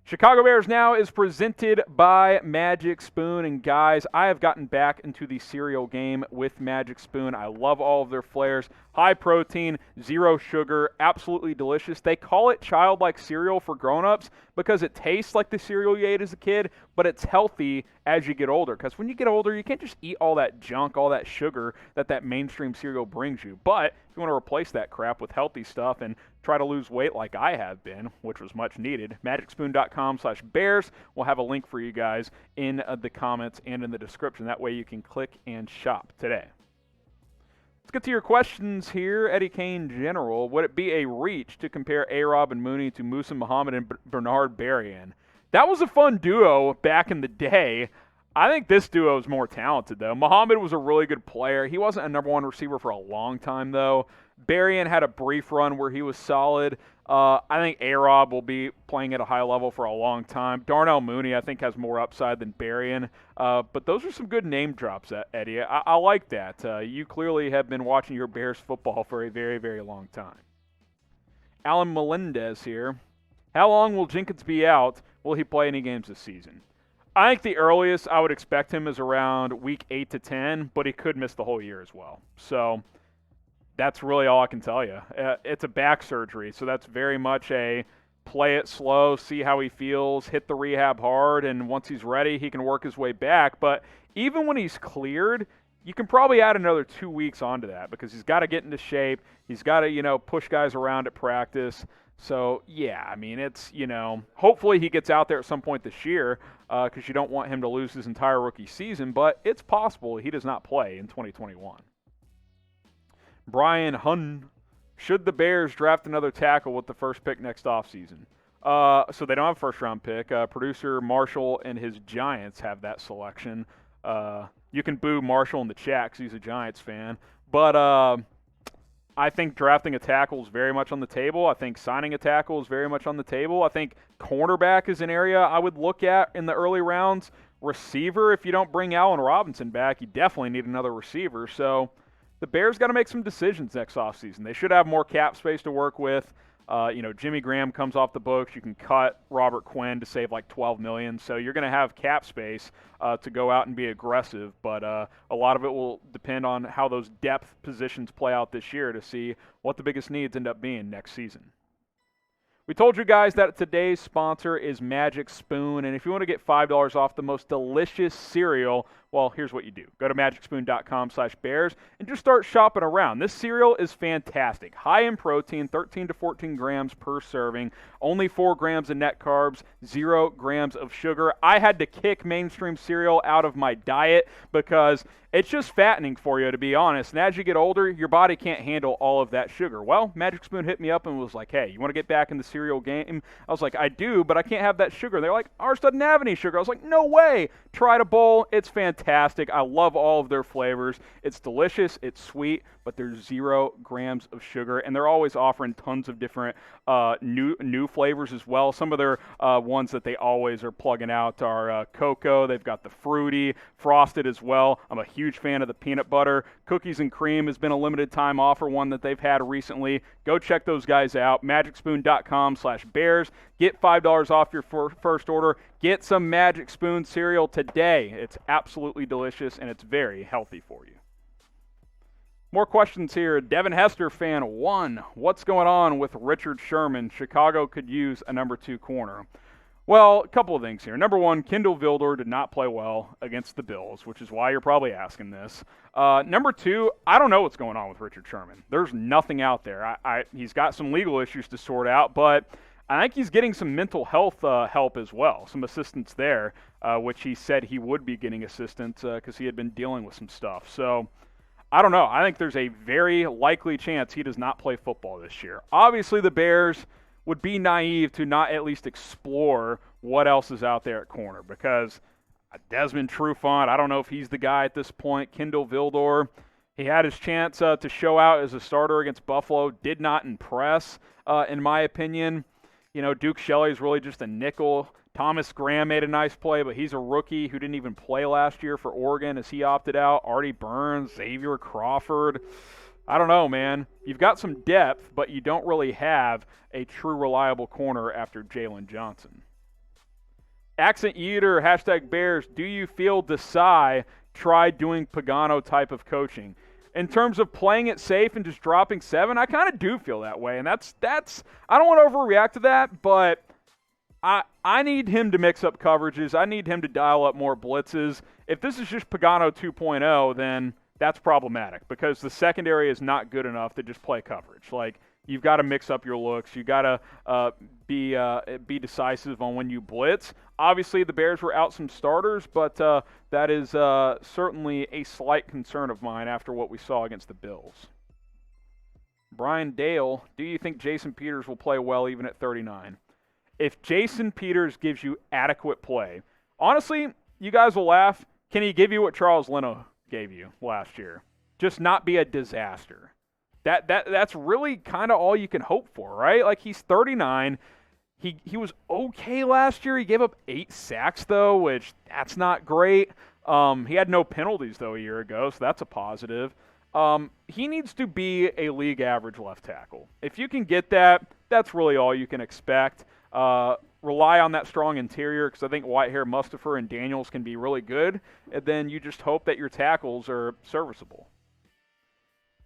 Chicago Bears Now is presented by Magic Spoon. And guys, I have gotten back into the cereal game with Magic Spoon. I love all of their flavors. High protein, zero sugar, absolutely delicious. They call it childlike cereal for grown-ups because it tastes like the cereal you ate as a kid, but it's healthy as you get older. Because when you get older, you can't just eat all that junk, all that sugar that mainstream cereal brings you. But if you want to replace that crap with healthy stuff and try to lose weight like I have been, which was much needed, magicspoon.com/bears. We'll have a link for you guys in the comments and in the description. That way you can click and shop today. Let's get to your questions here. Eddiekane General, would it be a reach to compare A-Rob and Mooney to Musin Muhammad and Bernard Berrian? That was a fun duo back in the day. I think this duo is more talented, though. Muhammad was a really good player. He wasn't a number one receiver for a long time, though. Berrian had a brief run where he was solid. I think A-Rob will be playing at a high level for a long time. Darnell Mooney, I think, has more upside than Berrian. But those are some good name drops, Eddie. I like that. You clearly have been watching your Bears football for a very, very long time. Alan Melendez here. How long will Jenkins be out? Will he play any games this season? I think the earliest I would expect him is around week 8 to 10, but he could miss the whole year as well. So that's really all I can tell you. It's a back surgery, so that's very much a play it slow, see how he feels, hit the rehab hard, and once he's ready, he can work his way back. But even when he's cleared, you can probably add another 2 weeks onto that because he's got to get into shape. He's got to, push guys around at practice. So, yeah, I mean, it's, hopefully he gets out there at some point this year because you don't want him to lose his entire rookie season, but it's possible he does not play in 2021. Brian Huynh, should the Bears draft another tackle with the first pick next offseason? So they don't have a first-round pick. Producer Marshall and his Giants have that selection. You can boo Marshall in the chat because he's a Giants fan. But I think drafting a tackle is very much on the table. I think signing a tackle is very much on the table. I think cornerback is an area I would look at in the early rounds. Receiver, if you don't bring Allen Robinson back, you definitely need another receiver. So the Bears got to make some decisions next offseason. They should have more cap space to work with. Jimmy Graham comes off the books. You can cut Robert Quinn to save like $12 million. So you're going to have cap space to go out and be aggressive. But a lot of it will depend on how those depth positions play out this year to see what the biggest needs end up being next season. We told you guys that today's sponsor is Magic Spoon, and if you want to get $5 off the most delicious cereal, well, here's what you do. Go to magicspoon.com/bears and just start shopping around. This cereal is fantastic. High in protein, 13 to 14 grams per serving, only 4 grams of net carbs, 0 grams of sugar. I had to kick mainstream cereal out of my diet because it's just fattening for you, to be honest. And as you get older, your body can't handle all of that sugar. Well, Magic Spoon hit me up and was like, hey, you want to get back in the cereal game? I was like, I do, but I can't have that sugar. They're like, ours doesn't have any sugar. I was like, no way. Tried a bowl. It's fantastic. I love all of their flavors. It's delicious. It's sweet, but there's 0 grams of sugar. And they're always offering tons of different new flavors as well. Some of their ones that they always are plugging out are cocoa. They've got the fruity, frosted as well. I'm a huge fan of the peanut butter. Cookies and cream has been a limited time offer, one that they've had recently. Go check those guys out. magicspoon.com/bears. Get $5 off your first order. Get some Magic Spoon cereal today. It's absolutely delicious and it's very healthy for you. More questions here. Devin Hester, fan 1. What's going on with Richard Sherman? Chicago could use a number 2 corner. Well, a couple of things here. Number 1, Kindle Vildor did not play well against the Bills, which is why you're probably asking this. Number 2, I don't know what's going on with Richard Sherman. There's nothing out there. He's got some legal issues to sort out, but I think he's getting some mental health help as well, some assistance there, which he said he would be getting assistance because he had been dealing with some stuff. So I don't know. I think there's a very likely chance he does not play football this year. Obviously, the Bears would be naive to not at least explore what else is out there at corner because Desmond Trufant, I don't know if he's the guy at this point. Kindle Vildor, he had his chance to show out as a starter against Buffalo, did not impress, in my opinion. Duke Shelley is really just a nickel. Thomas Graham made a nice play, but he's a rookie who didn't even play last year for Oregon as he opted out. Artie Burns, Xavier Crawford. I don't know, man. You've got some depth, but you don't really have a true reliable corner after Jalen Johnson. Accent Yeeter, hashtag Bears, do you feel Desai tried doing Pagano type of coaching? In terms of playing it safe and just dropping 7, I kind of do feel that way. And that's I don't want to overreact to that, but I need him to mix up coverages. I need him to dial up more blitzes. If this is just Pagano 2.0, then that's problematic because the secondary is not good enough to just play coverage. Like, you've got to mix up your looks. You've got to be decisive on when you blitz. Obviously, the Bears were out some starters, but that is certainly a slight concern of mine after what we saw against the Bills. Brian Dale, do you think Jason Peters will play well even at 39? If Jason Peters gives you adequate play, honestly, you guys will laugh. Can he give you what Charles Leno gave you last year? Just not be a disaster. That's really kind of all you can hope for, right? Like, he's 39. He was okay last year. He gave up 8 sacks, though, which that's not great. He had no penalties, though, a year ago, so that's a positive. He needs to be a league average left tackle. If you can get that, that's really all you can expect. Rely on that strong interior because I think Whitehair, Mustipher, and Daniels can be really good, and then you just hope that your tackles are serviceable.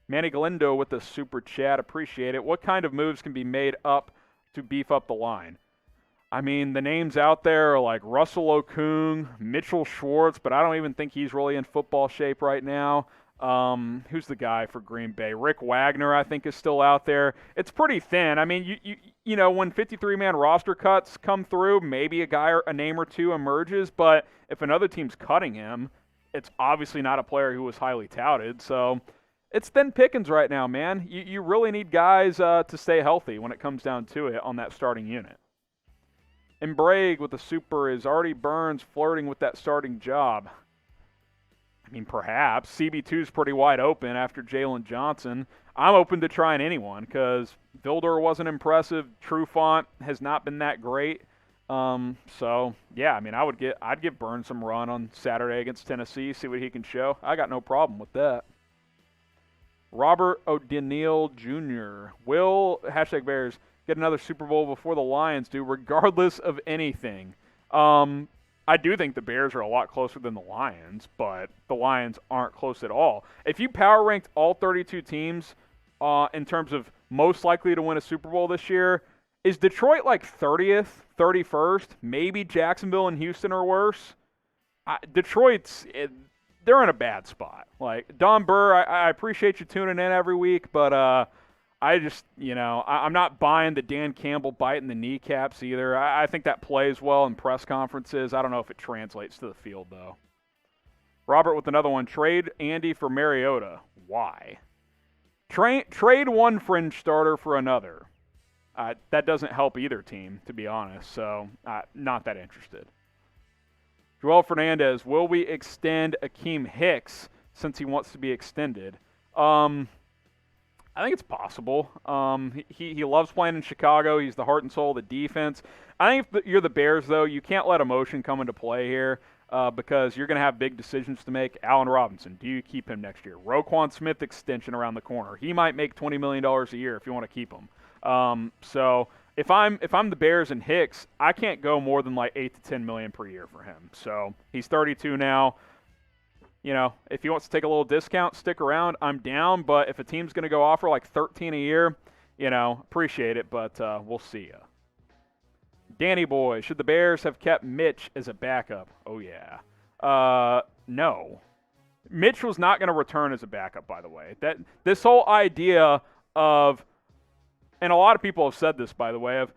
Manny Galindo with the super chat. Appreciate it. What kind of moves can be made up to beef up the line? I mean, the names out there are like Russell Okung, Mitchell Schwartz, but I don't even think he's really in football shape right now. Who's the guy for Green Bay? Rick Wagner, I think, is still out there. It's pretty thin. I mean, you know, when 53-man roster cuts come through, maybe a name or two emerges, but if another team's cutting him, it's obviously not a player who was highly touted. So it's thin pickings right now, man. You really need guys to stay healthy when it comes down to it on that starting unit. And Bragg with the super is Artie Burns flirting with that starting job. I mean, perhaps. CB2's pretty wide open after Jalen Johnson. I'm open to trying anyone because Vildor wasn't impressive. Trufant has not been that great. So, yeah, I mean, I'd give Burns some run on Saturday against Tennessee, see what he can show. I got no problem with that. Robert Odeneal Jr. Will, hashtag Bears, get another Super Bowl before the Lions do, regardless of anything? I do think the Bears are a lot closer than the Lions, but the Lions aren't close at all. If you power ranked all 32 teams in terms of most likely to win a Super Bowl this year, is Detroit like 30th, 31st? Maybe Jacksonville and Houston are worse. They're in a bad spot. Like, Don Burr, I appreciate you tuning in every week, but I just, I'm not buying the Dan Campbell biting the kneecaps either. I think that plays well in press conferences. I don't know if it translates to the field, though. Robert with another one. Trade Andy for Mariota. Why? Trade one fringe starter for another. That doesn't help either team, to be honest, so not that interested. Joel Fernandez, will we extend Akeim Hicks since he wants to be extended? I think it's possible. He loves playing in Chicago. He's the heart and soul of the defense. I think if you're the Bears, though, you can't let emotion come into play here because you're going to have big decisions to make. Allen Robinson, do you keep him next year? Roquan Smith extension around the corner. He might make $20 million a year if you want to keep him. So if I'm the Bears and Hicks, I can't go more than like $8 to $10 million per year for him. So he's 32 now. If he wants to take a little discount, stick around, I'm down. But if a team's going to go offer like 13 a year, appreciate it, but we'll see ya. Dannyboy, should the Bears have kept Mitch as a backup? Oh, yeah. No. Mitch was not going to return as a backup, by the way. This whole idea of, and a lot of people have said this, by the way, of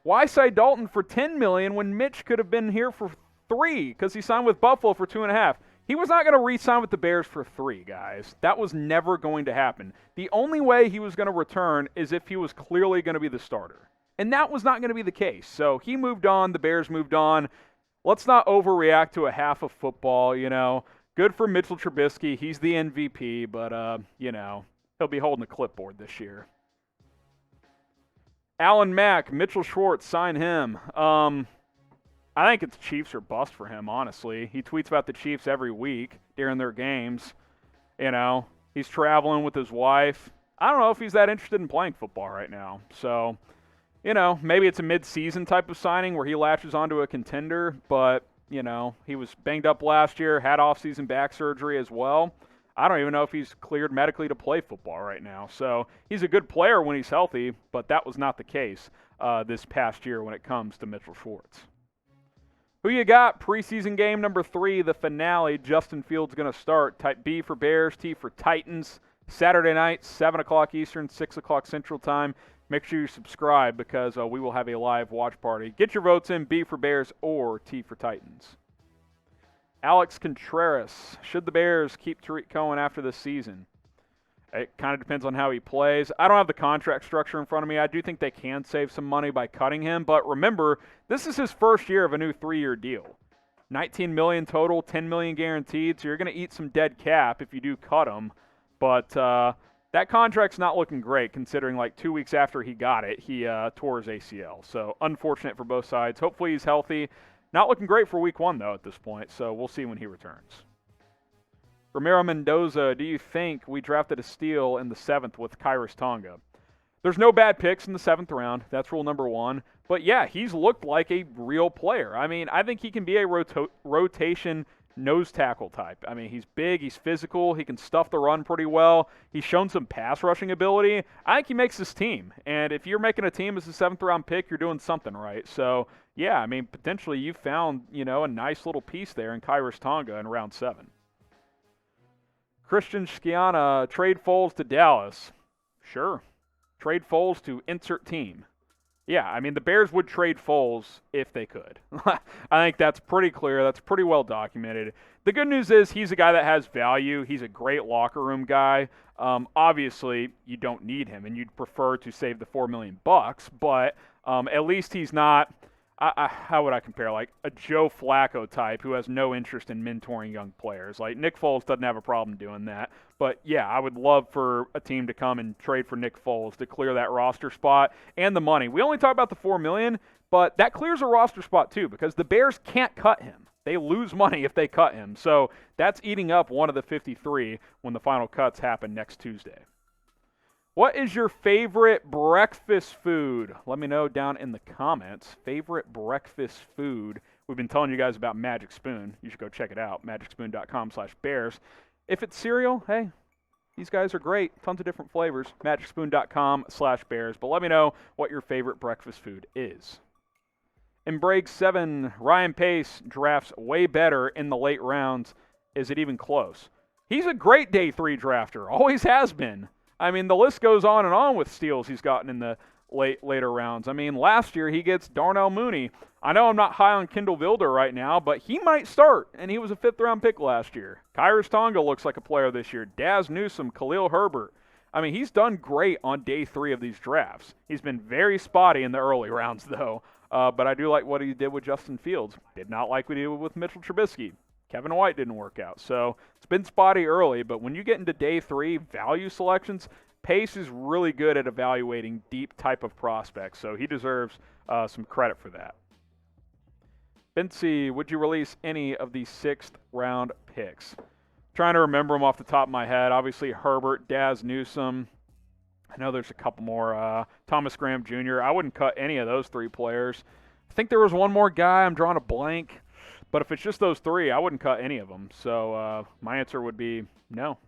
why sign Dalton for $10 million when Mitch could have been here for $3 million because he signed with Buffalo for $2.5 million. He was not going to re-sign with the Bears for $3 million, guys. That was never going to happen. The only way he was going to return is if he was clearly going to be the starter. And that was not going to be the case. So he moved on. The Bears moved on. Let's not overreact to a half of football, Good for Mitchell Trubisky. He's the MVP, but, he'll be holding a clipboard this year. Alan Mack, Mitchell Schwartz, sign him. I think it's Chiefs or bust for him, honestly. He tweets about the Chiefs every week during their games. He's traveling with his wife. I don't know if he's that interested in playing football right now. So, maybe it's a mid-season type of signing where he latches onto a contender, but, he was banged up last year, had off-season back surgery as well. I don't even know if he's cleared medically to play football right now. So he's a good player when he's healthy, but that was not the case this past year when it comes to Mitchell Schwartz. Who you got? Preseason game number 3, the finale. Justin Fields going to start. Type B for Bears, T for Titans. Saturday night, 7 o'clock Eastern, 6 o'clock Central Time. Make sure you subscribe because we will have a live watch party. Get your votes in, B for Bears or T for Titans. Alex Contreras. Should the Bears keep Tarik Cohen after this season? It kind of depends on how he plays. I don't have the contract structure in front of me. I do think they can save some money by cutting him. But remember, this is his first year of a new 3-year deal. $19 million total, $10 million guaranteed. So you're going to eat some dead cap if you do cut him. But that contract's not looking great considering like 2 weeks after he got it, he tore his ACL. So unfortunate for both sides. Hopefully he's healthy. Not looking great for week 1, though, at this point. So we'll see when he returns. Ramiro Mendoza, do you think we drafted a steal in the 7th with Khyiris Tonga? There's no bad picks in the 7th round. That's rule number 1. But, yeah, he's looked like a real player. I mean, I think he can be a rotation nose tackle type. I mean, he's big, he's physical, he can stuff the run pretty well. He's shown some pass rushing ability. I think he makes this team. And if you're making a team as a 7th round pick, you're doing something right. So, yeah, I mean, potentially you found, a nice little piece there in Khyiris Tonga in round 7. Christian Scianna, trade Foles to Dallas. Sure. Trade Foles to insert team. Yeah, I mean, the Bears would trade Foles if they could. I think that's pretty clear. That's pretty well documented. The good news is he's a guy that has value. He's a great locker room guy. Obviously, you don't need him, and you'd prefer to save the $4 million, but at least he's not, how would I compare, like a Joe Flacco type who has no interest in mentoring young players. Like Nick Foles doesn't have a problem doing that. But, yeah, I would love for a team to come and trade for Nick Foles to clear that roster spot and the money. We only talk about the $4 million, but that clears a roster spot too because the Bears can't cut him. They lose money if they cut him. So that's eating up one of the 53 when the final cuts happen next Tuesday. What is your favorite breakfast food? Let me know down in the comments. Favorite breakfast food. We've been telling you guys about Magic Spoon. You should go check it out, magicspoon.com/bears. If it's cereal, hey, these guys are great. Tons of different flavors. magicspoon.com/bears. But let me know what your favorite breakfast food is. In break 7, Ryan Pace drafts way better in the late rounds. Is it even close? He's a great day 3 drafter. Always has been. I mean, the list goes on and on with steals he's gotten in the later rounds. I mean, last year he gets Darnell Mooney. I know I'm not high on Kendall Vilder right now, but he might start, and he was a 5th-round pick last year. Khyiris Tonga looks like a player this year. Daz Newsome, Khalil Herbert. I mean, he's done great on day 3 of these drafts. He's been very spotty in the early rounds, though. But I do like what he did with Justin Fields. Did not like what he did with Mitchell Trubisky. Kevin White didn't work out. So it's been spotty early, but when you get into day 3 value selections, Pace is really good at evaluating deep type of prospects. So he deserves some credit for that. Bency, would you release any of the 6th-round picks? Trying to remember them off the top of my head. Obviously, Herbert, Daz Newsome. I know there's a couple more. Thomas Graham Jr. I wouldn't cut any of those 3 players. I think there was one more guy. I'm drawing a blank. But if it's just those 3, I wouldn't cut any of them. So my answer would be no.